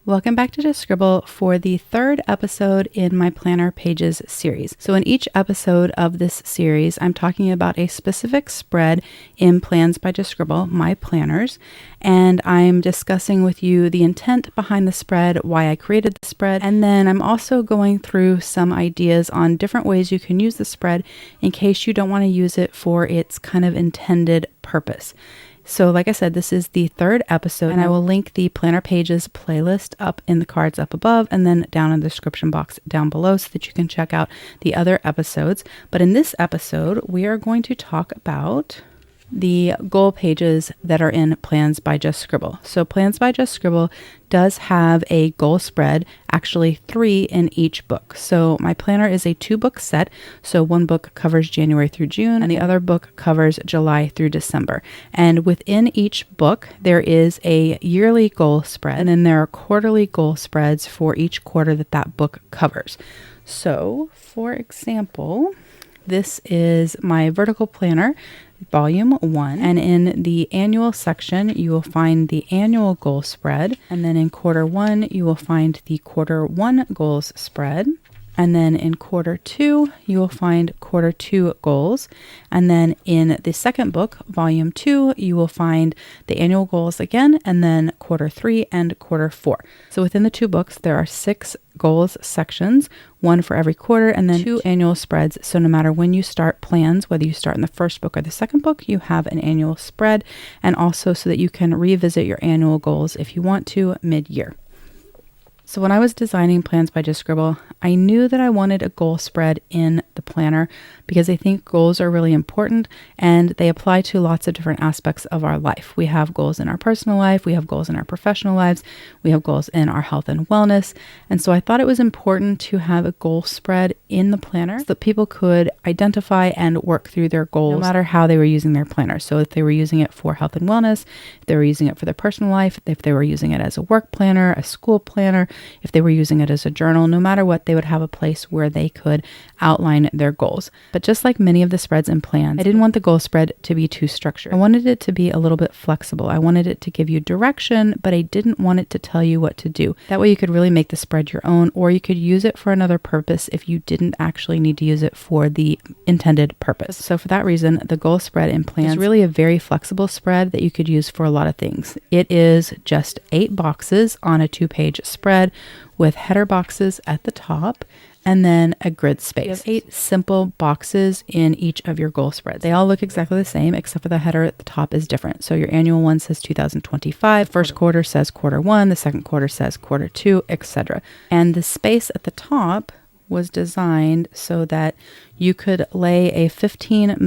Welcome back to Just Scribble for the third episode in my Planner Pages series. So in each episode of this series, I'm talking about a specific spread in Plans by Just Scribble, my planners, and I'm discussing with you the intent behind the spread, why I created the spread, and then I'm also going through some ideas on different ways you can use the spread in case you don't want to use it for its kind of intended purpose. So like I said, this is the third episode, and I will link the Planner Pages playlist up in the cards up above and then down in the description box down below so that you can check out the other episodes. But in this episode, we are going to talk about the goal pages that are in Plans by Just Scribble. So Plans by Just Scribble does have a goal spread, actually 3 in each book. So my planner is a 2-book set. So one book covers January through June and the other book covers July through December. And within each book, there is a yearly goal spread, and then there are quarterly goal spreads for each quarter that book covers. So for example, this is my vertical planner, Volume 1, and in the annual section you will find the annual goal spread, and then in quarter 1 you will find the quarter 1 goals spread, and then in quarter 2 you will find quarter 2 goals, and then in the second book, Volume 2, you will find the annual goals again, and then quarter 3 and quarter 4. So within the 2 books there are 6 goals sections, 1 for every quarter, and then 2 annual spreads. So no matter when you start plans, whether you start in the first book or the second book, you have an annual spread, and also so that you can revisit your annual goals if you want to mid-year. So when I was designing Plans by Just Scribble, I knew that I wanted a goal spread in the planner because I think goals are really important and they apply to lots of different aspects of our life. We have goals in our personal life, we have goals in our professional lives, we have goals in our health and wellness. And so I thought it was important to have a goal spread in the planner so that people could identify and work through their goals no matter how they were using their planner. So if they were using it for health and wellness, if they were using it for their personal life, if they were using it as a work planner, a school planner, if they were using it as a journal, no matter what, they would have a place where they could outline their goals. But just like many of the spreads and plans, I didn't want the goal spread to be too structured. I wanted it to be a little bit flexible. I wanted it to give you direction, but I didn't want it to tell you what to do. That way you could really make the spread your own, or you could use it for another purpose if you didn't actually need to use it for the intended purpose. So for that reason, the goal spread in plans is really a very flexible spread that you could use for a lot of things. It is just 8 boxes on a 2-page spread with header boxes at the top and then a grid space. You have 8 simple boxes in each of your goal spreads. They all look exactly the same except for the header at the top is different. So your annual one says 2025, first quarter says quarter 1, the second quarter says quarter 2, etc. And the space at the top was designed so that you could lay a 15mm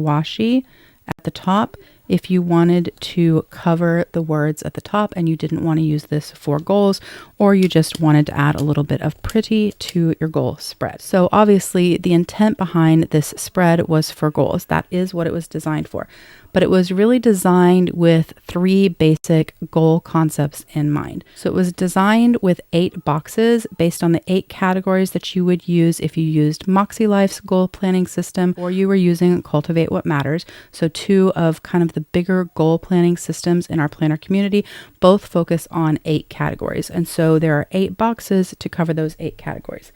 washi at the top if you wanted to cover the words at the top and you didn't want to use this for goals, or you just wanted to add a little bit of pretty to your goal spread. So obviously the intent behind this spread was for goals. That is what it was designed for. But it was really designed with 3 basic goal concepts in mind. So it was designed with 8 boxes based on the 8 categories that you would use if you used Moxie Life's goal planning system or you were using Cultivate What Matters. So 2 of kind of the bigger goal planning systems in our planner community both focus on 8 categories. And so there are 8 boxes to cover those 8 categories.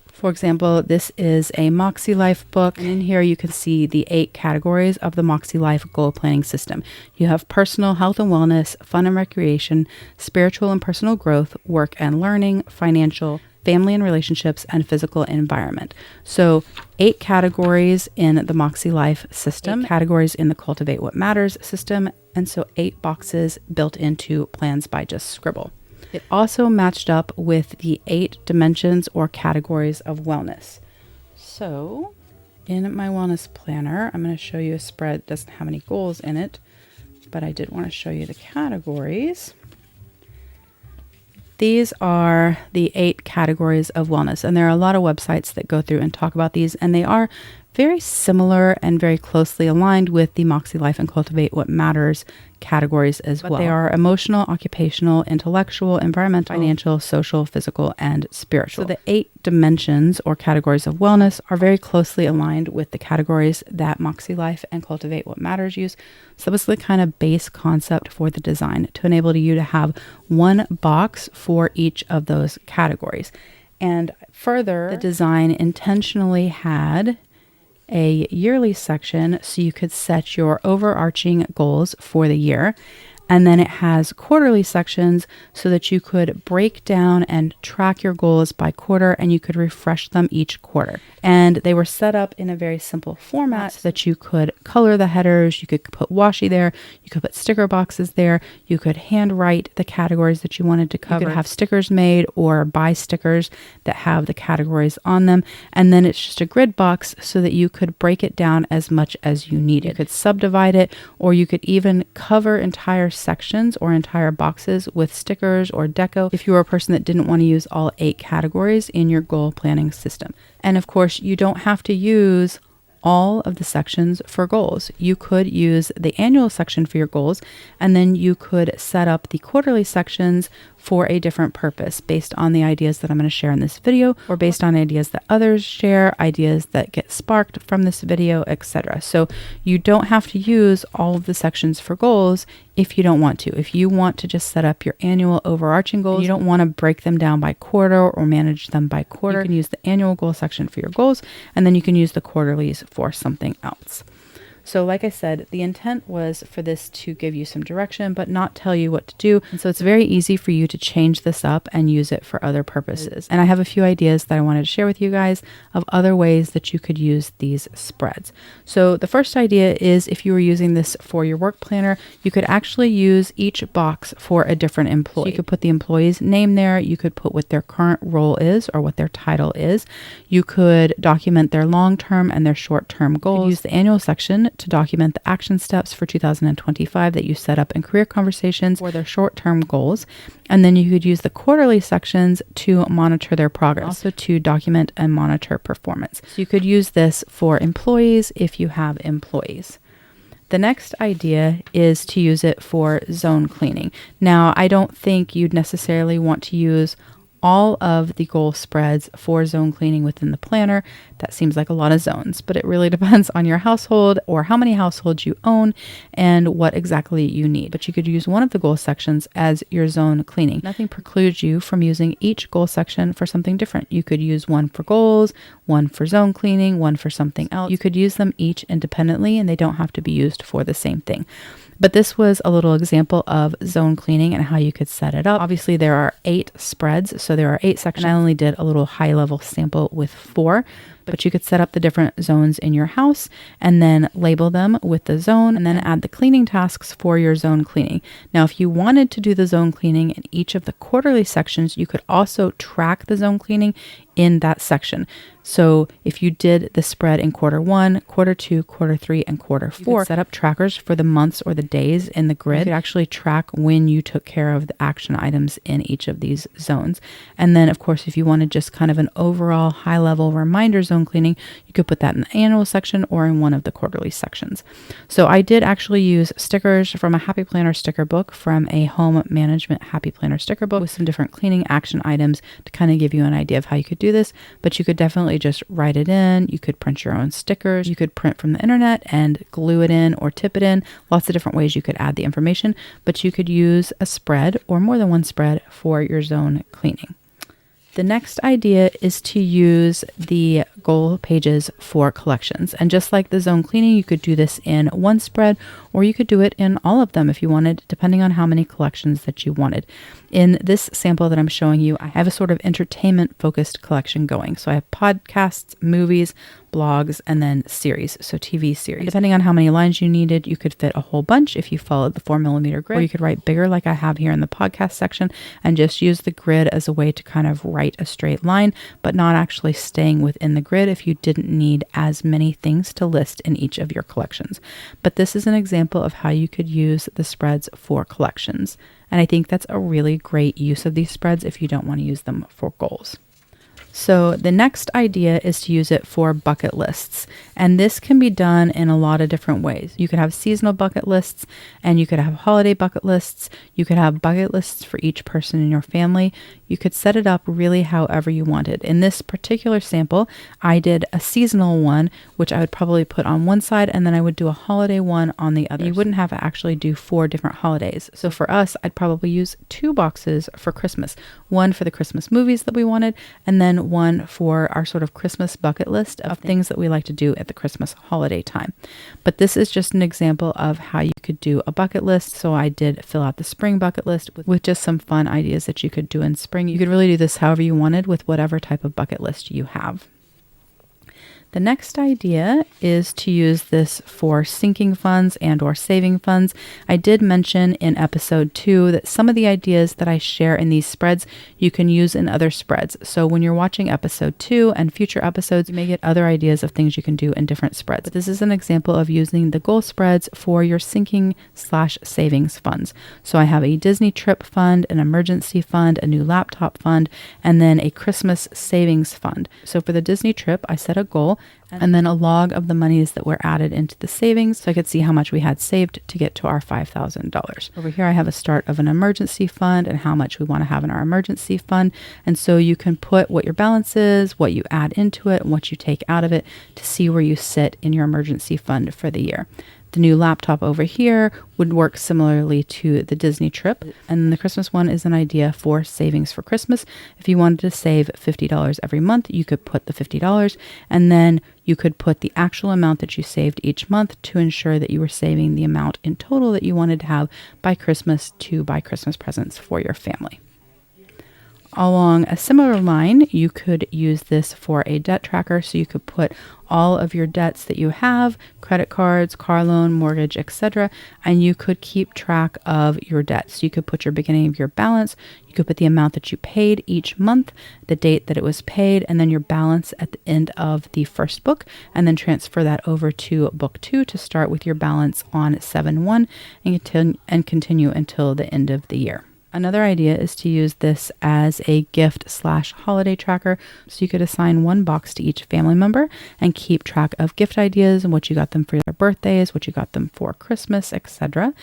For example, this is a Moxie Life book, and in here you can see the 8 categories of the Moxie Life goal planning system. You have personal health and wellness, fun and recreation, spiritual and personal growth, work and learning, financial, family and relationships, and physical environment. So 8 categories in the Moxie Life system, 8 categories in the Cultivate What Matters system, and so 8 boxes built into Plans by Just Scribble. It also matched up with the 8 dimensions or categories of wellness. So in my wellness planner, I'm going to show you a spread that doesn't have any goals in it, but I did want to show you the categories. These are the 8 categories of wellness, and there are a lot of websites that go through and talk about these, and they are very similar and very closely aligned with the Moxie Life and Cultivate What Matters categories as well. They are emotional, occupational, intellectual, environmental, financial, social, physical, and spiritual. So the 8 dimensions or categories of wellness are very closely aligned with the categories that Moxie Life and Cultivate What Matters use. So that was the kind of base concept for the design, to enable you to have one box for each of those categories. And further, the design intentionally had a yearly section so you could set your overarching goals for the year. And then it has quarterly sections so that you could break down and track your goals by quarter, and you could refresh them each quarter. And they were set up in a very simple format so that you could color the headers, you could put washi there, you could put sticker boxes there, you could handwrite the categories that you wanted to cover. You could have stickers made or buy stickers that have the categories on them. And then it's just a grid box so that you could break it down as much as you needed. You could subdivide it, or you could even cover entire sections or entire boxes with stickers or deco if you were a person that didn't want to use all 8 categories in your goal planning system. And of course, you don't have to use all of the sections for goals. You could use the annual section for your goals, and then you could set up the quarterly sections for a different purpose based on the ideas that I'm going to share in this video, or based on ideas that others share, ideas that get sparked from this video, etc. So you don't have to use all of the sections for goals if you don't want to. If you want to just set up your annual overarching goals, you don't want to break them down by quarter or manage them by quarter, you can use the annual goal section for your goals, and then you can use the quarterlies for something else. So like I said, the intent was for this to give you some direction, but not tell you what to do. And so it's very easy for you to change this up and use it for other purposes. And I have a few ideas that I wanted to share with you guys of other ways that you could use these spreads. So the first idea is, if you were using this for your work planner, you could actually use each box for a different employee. So you could put the employee's name there. You could put what their current role is or what their title is. You could document their long-term and their short-term goals. You could use the annual section to document the action steps for 2025 that you set up in career conversations for their short-term goals. And then you could use the quarterly sections to monitor their progress, also to document and monitor performance. So you could use this for employees if you have employees. The next idea is to use it for zone cleaning. Now, I don't think you'd necessarily want to use all of the goal spreads for zone cleaning within the planner. That seems like a lot of zones, but it really depends on your household or how many households you own and what exactly you need. But you could use one of the goal sections as your zone cleaning. Nothing precludes you from using each goal section for something different. You could use one for goals, one for zone cleaning, one for something else. You could use them each independently, and they don't have to be used for the same thing. But this was a little example of zone cleaning and how you could set it up. Obviously, there are 8 spreads, so there are 8 sections. I only did a little high-level sample with 4, but you could set up the different zones in your house and then label them with the zone, and then add the cleaning tasks for your zone cleaning. Now, if you wanted to do the zone cleaning in each of the quarterly sections, you could also track the zone cleaning in that section. So if you did the spread in quarter 1, quarter 2, quarter 3, and quarter 4, you could set up trackers for the months or the days in the grid. You could actually track when you took care of the action items in each of these zones. And then, of course, if you wanted just kind of an overall high-level reminder zone cleaning, you could put that in the annual section or in one of the quarterly sections. So I did actually use stickers from a Happy Planner sticker book, from a home management Happy Planner sticker book, with some different cleaning action items to kind of give you an idea of how you could do this. But you could definitely just write it in. You could print your own stickers. You could print from the internet and glue it in or tip it in. Lots of different ways you could add the information, but you could use a spread or more than one spread for your zone cleaning. The next idea is to use the goal pages for collections. And just like the zone cleaning, you could do this in one spread, or you could do it in all of them if you wanted, depending on how many collections that you wanted. In this sample that I'm showing you, I have a sort of entertainment-focused collection going. So I have podcasts, movies, blogs, and then series, so TV series. And depending on how many lines you needed, you could fit a whole bunch if you followed the 4mm grid, or you could write bigger like I have here in the podcast section and just use the grid as a way to kind of write a straight line, but not actually staying within the grid if you didn't need as many things to list in each of your collections. But this is an example of how you could use the spreads for collections. And I think that's a really great use of these spreads if you don't want to use them for goals. So the next idea is to use it for bucket lists. And this can be done in a lot of different ways. You could have seasonal bucket lists, and you could have holiday bucket lists. You could have bucket lists for each person in your family. You could set it up really however you wanted. In this particular sample, I did a seasonal one, which I would probably put on one side, and then I would do a holiday one on the other. You wouldn't have to actually do 4 different holidays. So for us, I'd probably use 2 boxes for Christmas. One for the Christmas movies that we wanted, and then one for our sort of Christmas bucket list of things that we like to do at the Christmas holiday time. But this is just an example of how you could do a bucket list. So I did fill out the spring bucket list with just some fun ideas that you could do in spring. You could really do this however you wanted with whatever type of bucket list you have. The next idea is to use this for sinking funds and or saving funds. I did mention in episode 2 that some of the ideas that I share in these spreads you can use in other spreads. So when you're watching episode 2 and future episodes, you may get other ideas of things you can do in different spreads. But this is an example of using the goal spreads for your sinking/savings funds. So I have a Disney trip fund, an emergency fund, a new laptop fund, and then a Christmas savings fund. So for the Disney trip, I set a goal and then a log of the monies that were added into the savings so I could see how much we had saved to get to our $5,000. Over here I have a start of an emergency fund and how much we want to have in our emergency fund. And so you can put what your balance is, what you add into it, and what you take out of it to see where you sit in your emergency fund for the year. The new laptop over here would work similarly to the Disney trip. And the Christmas one is an idea for savings for Christmas. If you wanted to save $50 every month, you could put the $50, and then you could put the actual amount that you saved each month to ensure that you were saving the amount in total that you wanted to have by Christmas to buy Christmas presents for your family. Along a similar line, you could use this for a debt tracker. So you could put all of your debts that you have, credit cards, car loan, mortgage, etc., and you could keep track of your debts. You could put your beginning of your balance, you could put the amount that you paid each month, the date that it was paid, and then your balance at the end of the first book, and then transfer that over to book 2 to start with your balance on 7/1 and continue until the end of the year. Another idea is to use this as a gift/holiday tracker. So you could assign one box to each family member and keep track of gift ideas and what you got them for their birthdays, what you got them for Christmas, etc.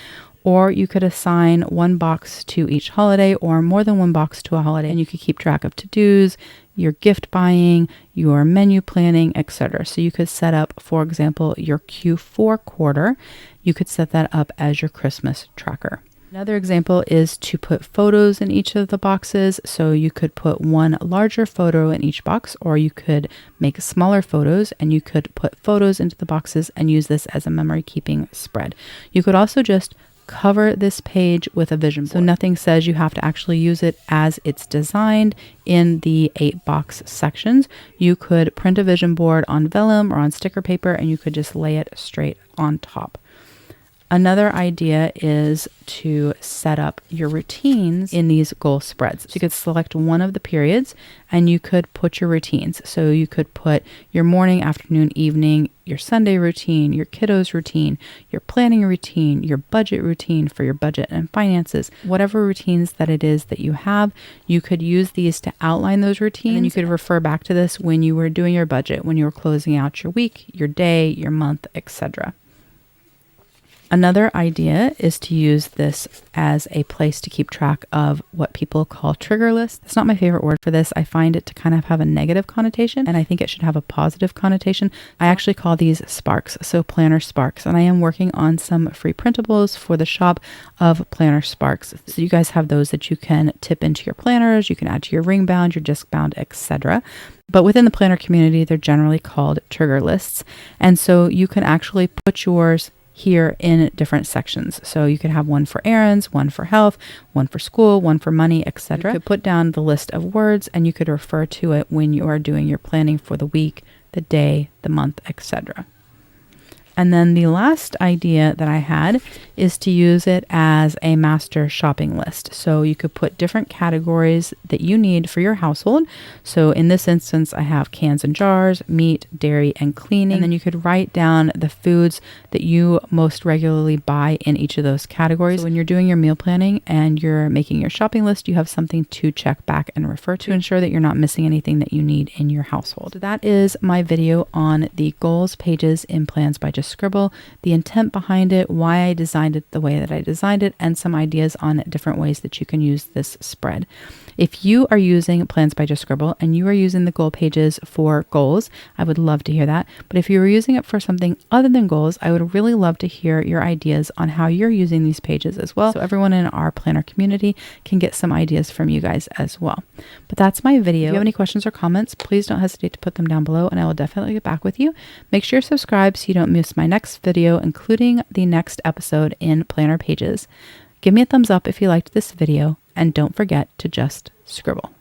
Or you could assign one box to each holiday or more than one box to a holiday, and you could keep track of to-dos, your gift buying, your menu planning, etc. So you could set up, for example, your Q4 quarter. You could set that up as your Christmas tracker. Another example is to put photos in each of the boxes. So you could put one larger photo in each box, or you could make smaller photos and you could put photos into the boxes and use this as a memory keeping spread. You could also just cover this page with a vision board. So nothing says you have to actually use it as it's designed in the 8 box sections. You could print a vision board on vellum or on sticker paper and you could just lay it straight on top. Another idea is to set up your routines in these goal spreads. So you could select one of the periods and you could put your routines. So you could put your morning, afternoon, evening, your Sunday routine, your kiddos routine, your planning routine, your budget routine for your budget and finances, whatever routines that it is that you have. You could use these to outline those routines. And you could refer back to this when you were doing your budget, when you were closing out your week, your day, your month, etc. Another idea is to use this as a place to keep track of what people call trigger lists. It's not my favorite word for this. I find it to kind of have a negative connotation, and I think it should have a positive connotation. I actually call these sparks, so planner sparks, and I am working on some free printables for the shop of planner sparks. So you guys have those that you can tip into your planners, you can add to your ring bound, your disc bound, etc. But within the planner community, they're generally called trigger lists. And so you can actually put yours here in different sections. So you could have one for errands, one for health, one for school, one for money, etc. You could put down the list of words and you could refer to it when you are doing your planning for the week, the day, the month, etc. And then the last idea that I had is to use it as a master shopping list. So you could put different categories that you need for your household. So in this instance, I have cans and jars, meat, dairy, and cleaning. And then you could write down the foods that you most regularly buy in each of those categories. So when you're doing your meal planning and you're making your shopping list, you have something to check back and refer to ensure that you're not missing anything that you need in your household. So that is my video on the goals pages in Plans by Just Scribble, the intent behind it, why I designed it the way that I designed it, and some ideas on different ways that you can use this spread. If you are using Plans by Just Scribble and you are using the goal pages for goals, I would love to hear that. But if you were using it for something other than goals, I would really love to hear your ideas on how you're using these pages as well, so everyone in our planner community can get some ideas from you guys as well. But that's my video. If you have any questions or comments, please don't hesitate to put them down below and I will definitely get back with you. Make sure you're subscribed so you don't miss my next video, including the next episode in Planner Pages. Give me a thumbs up if you liked this video, and don't forget to just scribble.